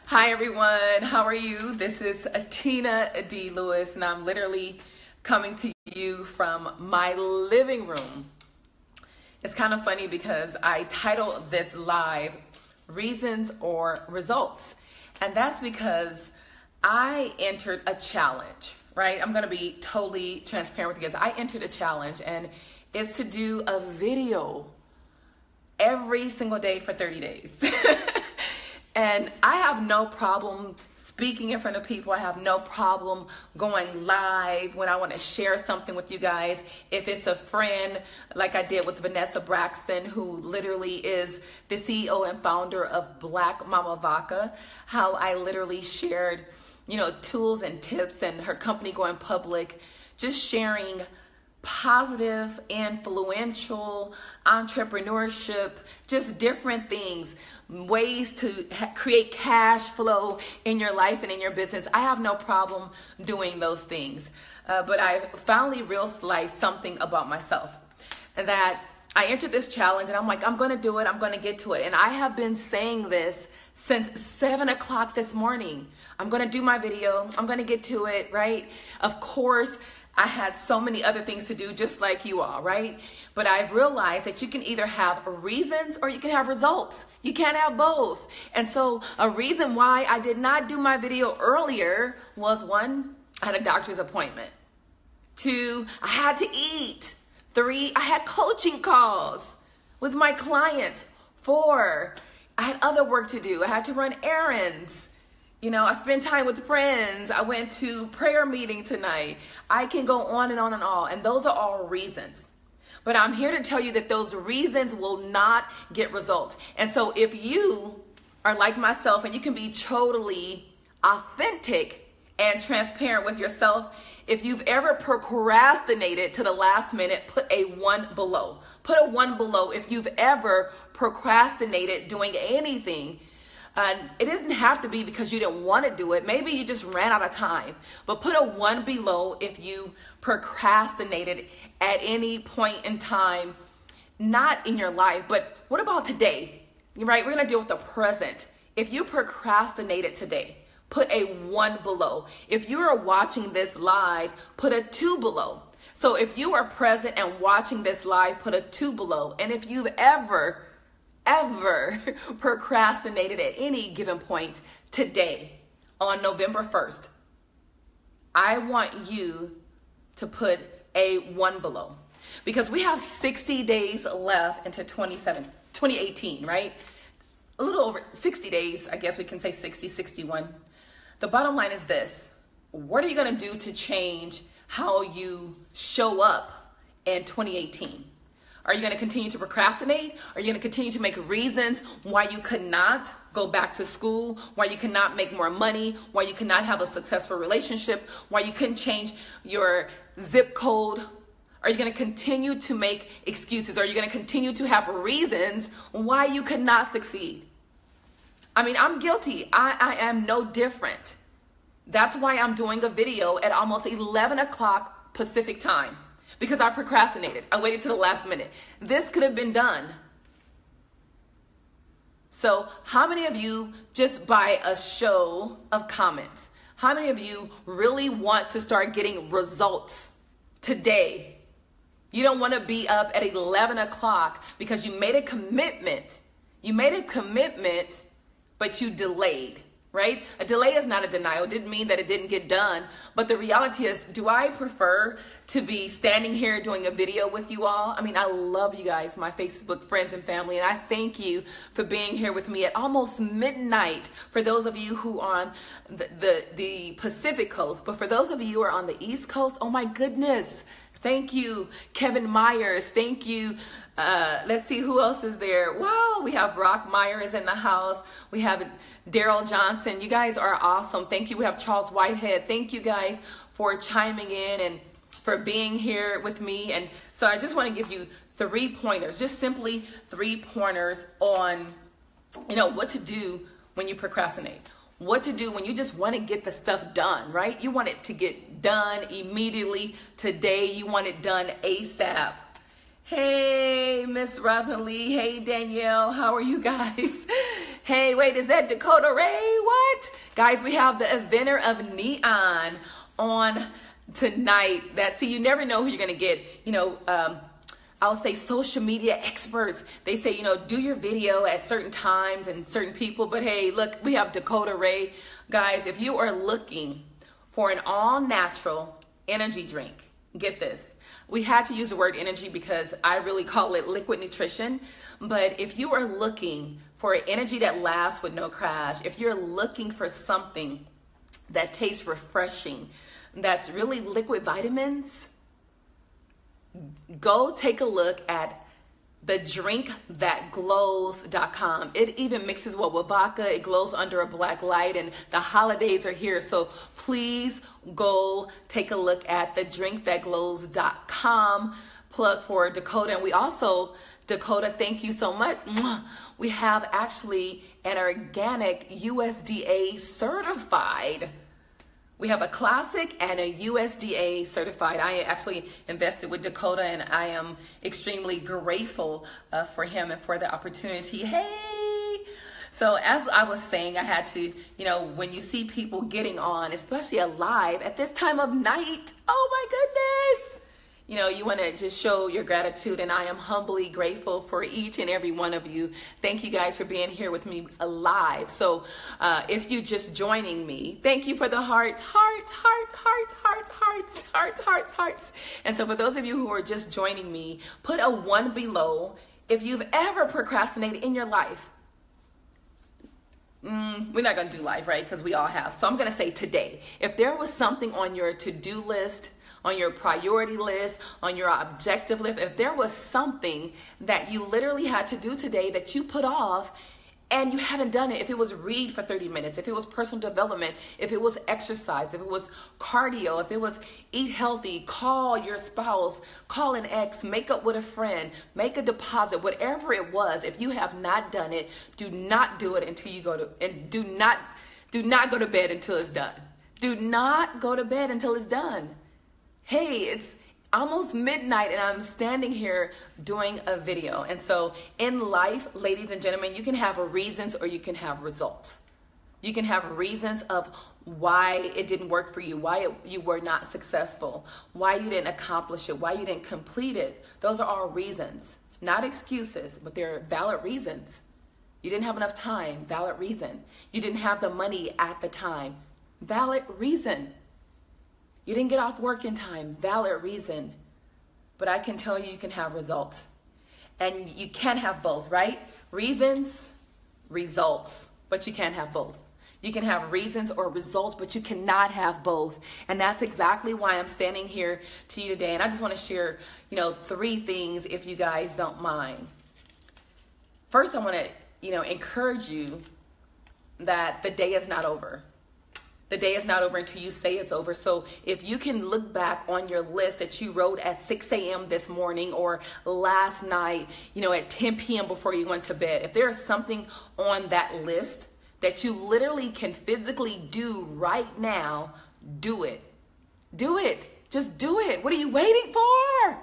Hi everyone, how are you? This is Tina D. Lewis, and I'm literally coming to you from my living room. It's kind of funny because I titled this live Reasons or Results, and that's because I entered a challenge, right? I'm going to be totally transparent with you guys. I entered a challenge, and it's to do a video every single day for 30 days. And I have no problem speaking in front of people. I have no problem going live when I want to share something with you guys. If it's a friend, like I did with Vanessa Braxton, who literally is the CEO and founder of Black Mama Vaca, how I literally shared, tools and tips, and her company going public, just sharing positive, influential entrepreneurship, just different things, ways to create cash flow in your life and in your business. I have no problem doing those things. But I finally realized something about myself, that I entered this challenge and I'm like, I'm going to do it. I'm going to get to it. And I have been saying this since 7 o'clock this morning. I'm going to do my video. I'm going to get to it, right? Of course, I had so many other things to do, just like you all, right? But I've realized that you can either have reasons or you can have results. You can't have both. And so a reason why I did not do my video earlier was, 1, I had a doctor's appointment. 2, I had to eat. 3, I had coaching calls with my clients. 4, I had other work to do. I had to run errands. I spent time with friends. I went to prayer meeting tonight. I can go on and on and on. And those are all reasons. But I'm here to tell you that those reasons will not get results. And so if you are like myself and you can be totally authentic and transparent with yourself, if you've ever procrastinated to the last minute, put a 1 below. Put a 1 below if you've ever procrastinated doing anything. It doesn't have to be because you didn't want to do it. Maybe you just ran out of time. But put a 1 below if you procrastinated at any point in time, not in your life. But what about today? Right? We're going to deal with the present. If you procrastinated today, put a 1 below. If you are watching this live, put a 2 below. So if you are present and watching this live, put a 2 below. And if you've ever procrastinated at any given point today, on November 1st, I want you to put a 1 below, because we have 60 days left into 2018, right? A little over 60 days, I guess we can say 60, 61. The bottom line is this: what are you going to do to change how you show up in 2018? Are you going to continue to procrastinate? Are you going to continue to make reasons why you could not go back to school, why you could not make more money, why you could not have a successful relationship, why you couldn't change your zip code? Are you going to continue to make excuses? Are you going to continue to have reasons why you could not succeed? I mean, I'm guilty. I am no different. That's why I'm doing a video at almost 11 o'clock Pacific time. Because I procrastinated. I waited to the last minute. This could have been done. So how many of you, just by a show of comments, how many of you really want to start getting results today? You don't want to be up at 11 o'clock because you made a commitment. You made a commitment, but you delayed. Right? A delay is not a denial. It didn't mean that it didn't get done. But the reality is, do I prefer to be standing here doing a video with you all? I mean, I love you guys, my Facebook friends and family, and I thank you for being here with me at almost midnight for those of you who are on the Pacific Coast. But for those of you who are on the East Coast, oh my goodness, thank you, Kevin Myers. Thank you. Let's see who else is there. Wow, we have Brock Myers in the house. We have Daryl Johnson. You guys are awesome. Thank you. We have Charles Whitehead. Thank you guys for chiming in and for being here with me. And so I just want to give you 3 pointers, just simply 3 pointers on, what to do when you procrastinate. What to do when you just want to get the stuff done, right? You want it to get done immediately today. You want it done ASAP. Hey, Miss Rosalie. Hey, Danielle. How are you guys? Hey, wait, is that Dakota Ray? What? Guys, we have the inventor of neon on tonight. See, you never know who you're going to get. I'll say social media experts. They say, do your video at certain times and certain people. But hey, look, we have Dakota Ray. Guys, if you are looking for an all-natural energy drink, get this. We had to use the word energy because I really call it liquid nutrition. But if you are looking for energy that lasts with no crash, if you're looking for something that tastes refreshing, that's really liquid vitamins, go take a look at thedrinkthatglows.com. It even mixes well with vodka. It glows under a black light, and the holidays are here. So please go take a look at thedrinkthatglows.com. Plug for Dakota. And we also, Dakota, thank you so much. We have actually an organic USDA certified. We have a classic and a USDA certified. I actually invested with Dakota, and I am extremely grateful for him and for the opportunity. Hey! So as I was saying, I had to, when you see people getting on, especially alive at this time of night, oh my goodness! You want to just show your gratitude, and I am humbly grateful for each and every one of you. Thank you guys for being here with me alive. So if you just joining me, thank you for the hearts. And so for those of you who are just joining me, put a 1 below if you've ever procrastinated in your life. We're not going to do life, right? Because we all have. So I'm going to say today, if there was something on your to-do list, on your priority list, on your objective list, if there was something that you literally had to do today that you put off and you haven't done it, if it was read for 30 minutes, if it was personal development, if it was exercise, if it was cardio, if it was eat healthy, call your spouse, call an ex, make up with a friend, make a deposit, whatever it was, if you have not done it, do not do it until you go to, and do not go to bed until it's done. Do not go to bed until it's done. Hey, it's almost midnight and I'm standing here doing a video. And so in life, ladies and gentlemen, you can have reasons or you can have results. You can have reasons of why it didn't work for you, why you were not successful, why you didn't accomplish it, why you didn't complete it. Those are all reasons, not excuses, but they're valid reasons. You didn't have enough time, valid reason. You didn't have the money at the time, valid reason. You didn't get off work in time, valid reason. But I can tell you, you can have results. And you can have both, right? Reasons, results, but you can't have both. You can have reasons or results, but you cannot have both. And that's exactly why I'm standing here to you today. And I just want to share, 3 things if you guys don't mind. First, I want to, encourage you that the day is not over. The day is not over until you say it's over. So if you can look back on your list that you wrote at 6 a.m. this morning or last night, at 10 p.m. before you went to bed, if there's something on that list that you literally can physically do right now, do it. Do it. Just do it. What are you waiting for?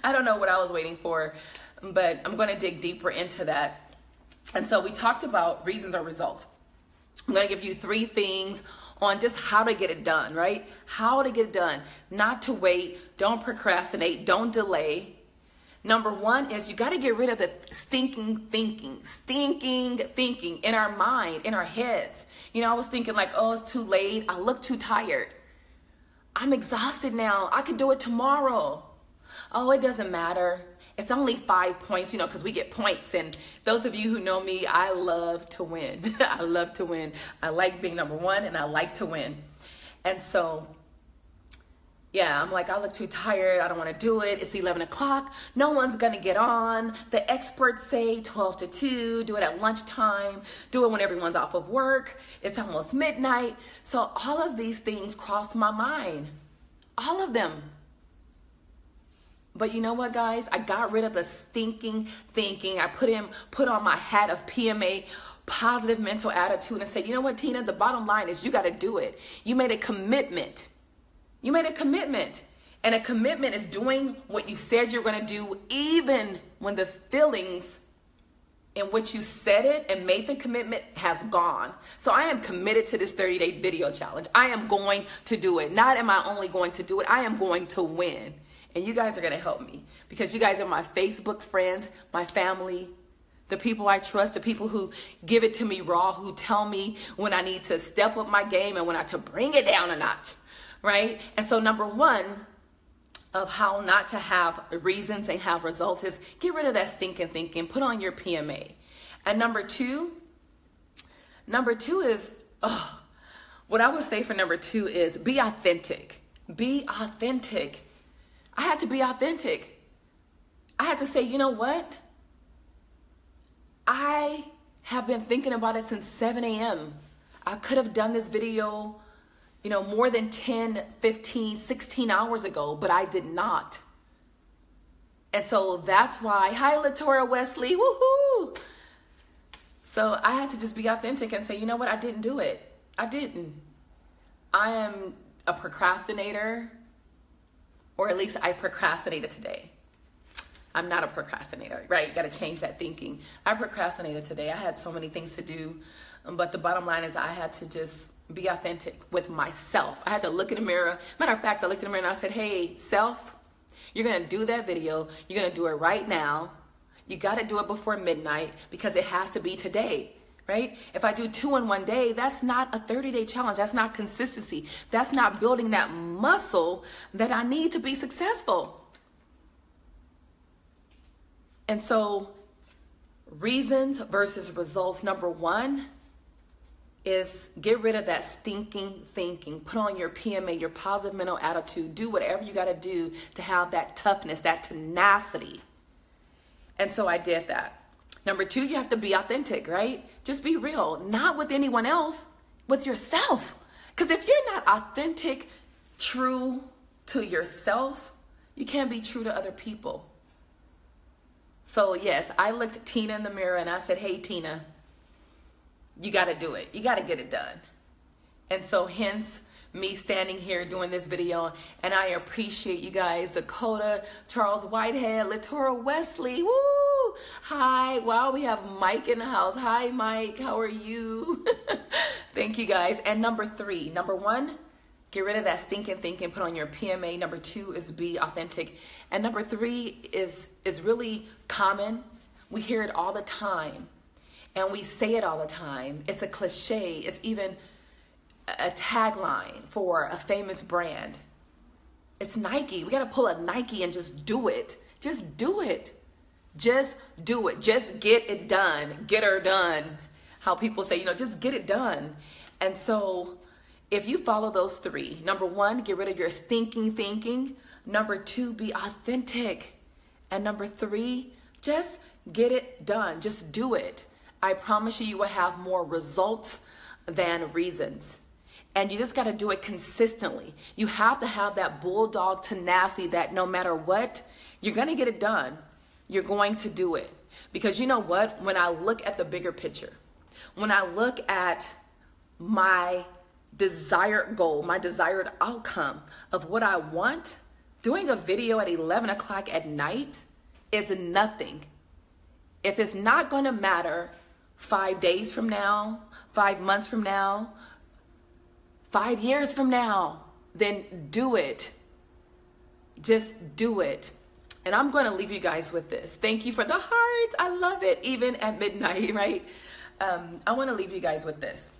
I don't know what I was waiting for, but I'm going to dig deeper into that. And so we talked about reasons or results. I'm going to give you 3 things on just how to get it done, right? How to get it done. Not to wait. Don't procrastinate. Don't delay. Number 1 is you got to get rid of the stinking thinking in our mind, in our heads. I was thinking like, oh, it's too late. I look too tired. I'm exhausted now. I could do it tomorrow. Oh, it doesn't matter. It's only 5 points, because we get points. And those of you who know me, I love to win. I love to win. I like being number 1 and I like to win. And so, yeah, I'm like, I look too tired. I don't want to do it. It's 11 o'clock. No one's going to get on. The experts say 12 to 2. Do it at lunchtime. Do it when everyone's off of work. It's almost midnight. So all of these things crossed my mind. All of them. But you know what, guys? I got rid of the stinking thinking. I put on my hat of PMA, positive mental attitude, and said, you know what, Tina? The bottom line is you got to do it. You made a commitment. You made a commitment. And a commitment is doing what you said you're going to do, even when the feelings in which you said it and made the commitment has gone. So I am committed to this 30-day video challenge. I am going to do it. Not am I only going to do it, I am going to win. And you guys are going to help me because you guys are my Facebook friends, my family, the people I trust, the people who give it to me raw, who tell me when I need to step up my game and when I to bring it down a notch, right? And so number one of how not to have reasons and have results is get rid of that stinking thinking, put on your PMA. And number two is, what I would say for number two is be authentic. Be authentic. I had to be authentic. I had to say, you know what? I have been thinking about it since 7 a.m. I could have done this video, more than 10, 15, 16 hours ago, but I did not. And so that's why, hi, Latora Wesley, woohoo! So I had to just be authentic and say, you know what? I didn't do it. I didn't. I am a procrastinator, or at least I procrastinated today. I'm not a procrastinator, right? You got to change that thinking. I procrastinated today. I had so many things to do, but the bottom line is I had to just be authentic with myself. I had to look in the mirror. Matter of fact, I looked in the mirror and I said, hey, self, you're going to do that video. You're going to do it right now. You got to do it before midnight because it has to be today, right? If I do 2 in one day, that's not a 30-day challenge. That's not consistency. That's not building that muscle that I need to be successful. And so reasons versus results. Number one is get rid of that stinking thinking. Put on your PMA, your positive mental attitude. Do whatever you got to do to have that toughness, that tenacity. And so I did that. Number two, you have to be authentic, right? Just be real, not with anyone else, with yourself. Because if you're not authentic, true to yourself, you can't be true to other people. So yes, I looked at Tina in the mirror and I said, hey, Tina, you got to do it. You got to get it done. And so hence me standing here doing this video, and I appreciate you guys, Dakota, Charles Whitehead, Latora Wesley, woo! Hi, wow, we have Mike in the house. Hi, Mike, how are you? Thank you guys. And number one, get rid of that stinking thinking, put on your PMA. Number two is be authentic. And number three is really common. We hear it all the time, and we say it all the time. It's a cliche. It's even a tagline for a famous brand. It's Nike. We got to pull a Nike and just do it. Just do it. Just do it. Just get it done. Get her done. How people say, just get it done. And so if you follow those three, number one, get rid of your stinking thinking. Number two, be authentic. And number three, just get it done. Just do it. I promise you will have more results than reasons. And you just got to do it consistently. You have to have that bulldog tenacity that no matter what, you're going to get it done. You're going to do it. Because you know what? When I look at the bigger picture, when I look at my desired goal, my desired outcome of what I want, doing a video at 11 o'clock at night is nothing. If it's not going to matter 5 days from now, 5 months from now, 5 years from now, then do it. Just do it. And I'm going to leave you guys with this. Thank you for the hearts. I love it. Even at midnight, right? I want to leave you guys with this.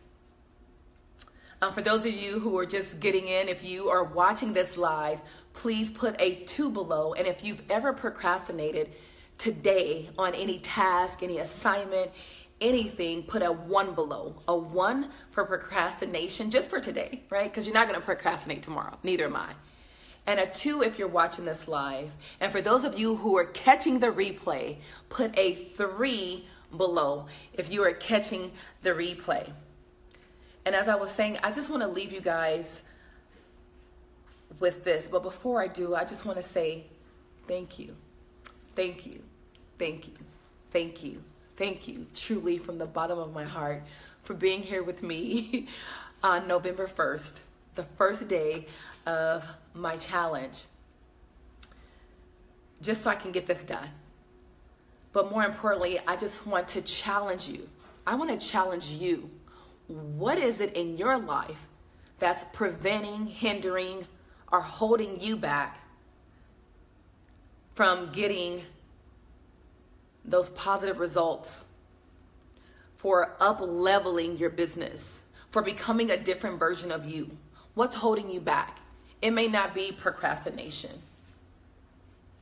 For those of you who are just getting in, if you are watching this live, please put a 2 below. And if you've ever procrastinated today on any task, any assignment, anything, put a 1 below. A 1 for procrastination, just for today, right? Because you're not going to procrastinate tomorrow. Neither am I. And a 2 if you're watching this live. And for those of you who are catching the replay, put a 3 below if you are catching the replay. And as I was saying, I just want to leave you guys with this. But before I do, I just want to say thank you. Thank you. Thank you. Thank you. Thank you, truly, from the bottom of my heart, for being here with me on November 1st, the first day of my challenge, just so I can get this done. But more importantly, I just want to challenge you. I want to challenge you. What is it in your life that's preventing, hindering, or holding you back from getting those positive results, for up-leveling your business, for becoming a different version of you? What's holding you back? It may not be procrastination.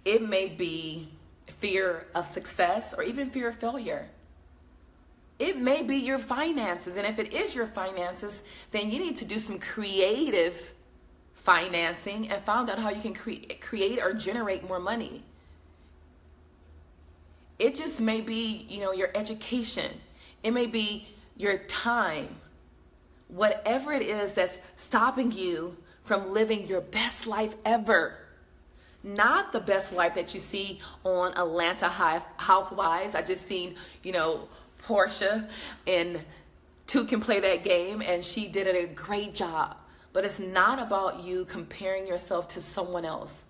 It may be fear of success or even fear of failure. It may be your finances. And if it is your finances, then you need to do some creative financing and find out how you can create or generate more money. It just may be, your education. It may be your time. Whatever it is that's stopping you from living your best life ever. Not the best life that you see on Atlanta Housewives. I just seen, Portia and Two Can Play That Game, and she did a great job. But it's not about you comparing yourself to someone else.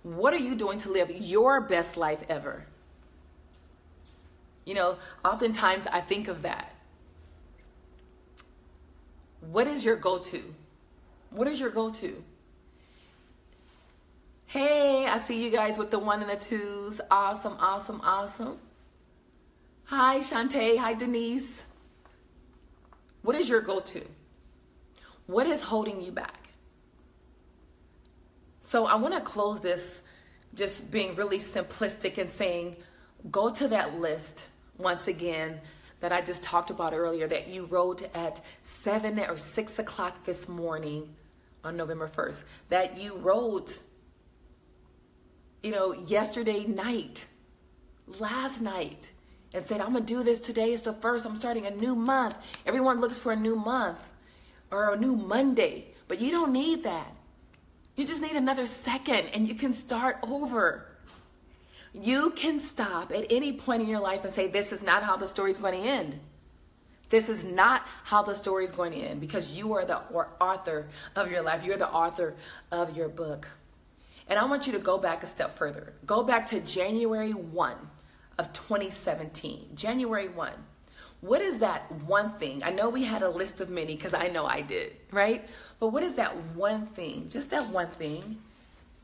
What are you doing to live your best life ever? Oftentimes I think of that. What is your go-to? What is your go-to? Hey, I see you guys with the 1 and the 2s. Awesome, awesome, awesome. Hi, Shantae. Hi, Denise. What is your go-to? What is holding you back? So I want to close this just being really simplistic and saying, go to that list once again that I just talked about earlier, that you wrote at 7 or 6 o'clock this morning on November 1st, that you wrote, yesterday night, last night, and said, I'm going to do this today. It's the 1st. I'm starting a new month. Everyone looks for a new month or a new Monday, but you don't need that. You just need another second and you can start over. You can stop at any point in your life and say, this is not how the story is going to end. This is not how the story is going to end, because you are the author of your life. You're the author of your book. And I want you to go back a step further. Go back to January 1 of 2017. January 1. What is that one thing? I know we had a list of many, because I know I did, right? But what is that one thing, just that one thing,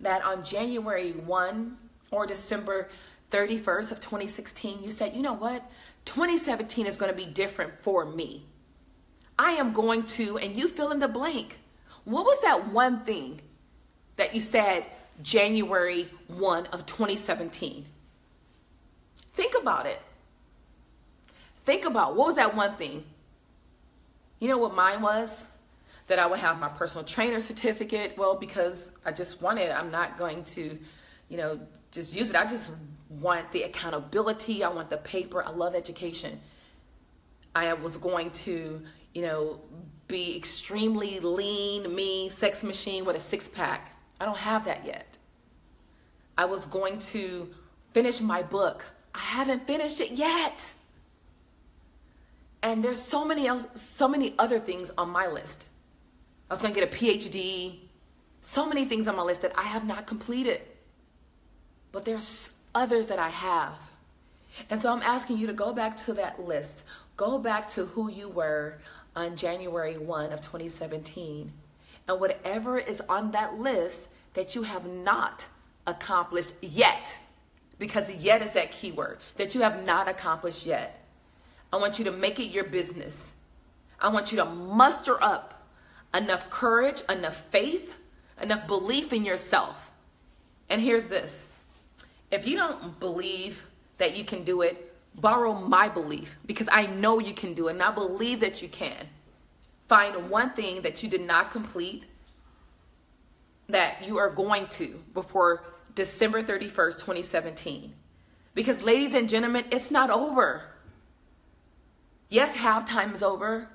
that on January 1 or December 31st of 2016, you said, you know what? 2017 is going to be different for me. I am going to, and you fill in the blank. What was that one thing that you said January 1 of 2017? Think about it. Think about, what was that one thing? You know what mine was? That I would have my personal trainer certificate. Well, because I just want it. I'm not going to, just use it. I just want the accountability. I want the paper. I love education. I was going to, be extremely lean, mean, sex machine with a 6-pack. I don't have that yet. I was going to finish my book. I haven't finished it yet. And there's so many other things on my list. I was going to get a PhD. So many things on my list that I have not completed. But there's others that I have. And so I'm asking you to go back to that list. Go back to who you were on January 1 of 2017. And whatever is on that list that you have not accomplished yet, because yet is that key word, that you have not accomplished yet. I want you to make it your business. I want you to muster up enough courage, enough faith, enough belief in yourself. And here's this. If you don't believe that you can do it, borrow my belief, because I know you can do it and I believe that you can. Find one thing that you did not complete that you are going to before December 31st, 2017. Because ladies and gentlemen, it's not over. Yes, halftime is over.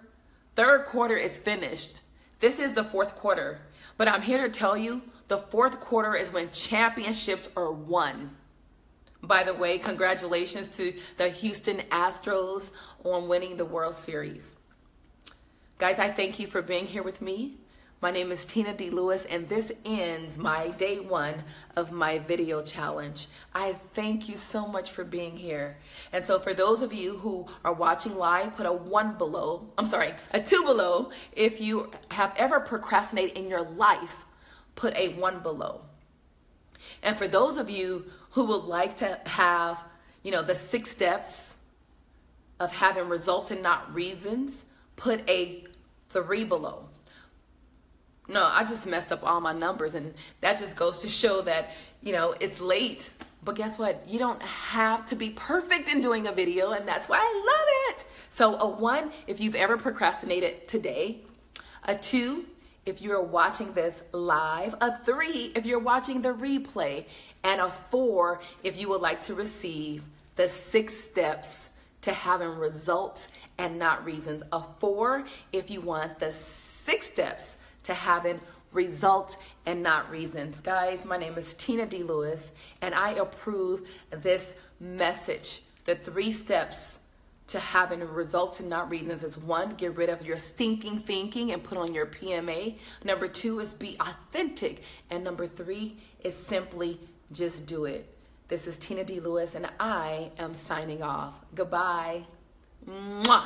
Third quarter is finished. This is the fourth quarter. But I'm here to tell you, the fourth quarter is when championships are won. By the way, congratulations to the Houston Astros on winning the World Series. Guys, I thank you for being here with me. My name is Tina D. Lewis, and this ends my day 1 of my video challenge. I thank you so much for being here. And so for those of you who are watching live, put a 2 below. If you have ever procrastinated in your life, put a 1 below. And for those of you who would like to have, the 6 steps of having results and not reasons, put a 3 below. No, I just messed up all my numbers, and that just goes to show that, it's late. But guess what? You don't have to be perfect in doing a video, and that's why I love it. So a 1, if you've ever procrastinated today. A 2, if you're watching this live. A 3, if you're watching the replay. And a 4, if you would like to receive the 6 steps to having results and not reasons. A 4, if you want the 6 steps to having results and not reasons. Guys, my name is Tina D. Lewis, and I approve this message. The 3 steps to having results and not reasons is 1, get rid of your stinking thinking and put on your PMA. Number 2 is be authentic. And number 3 is simply just do it. This is Tina D. Lewis, and I am signing off. Goodbye. Mwah.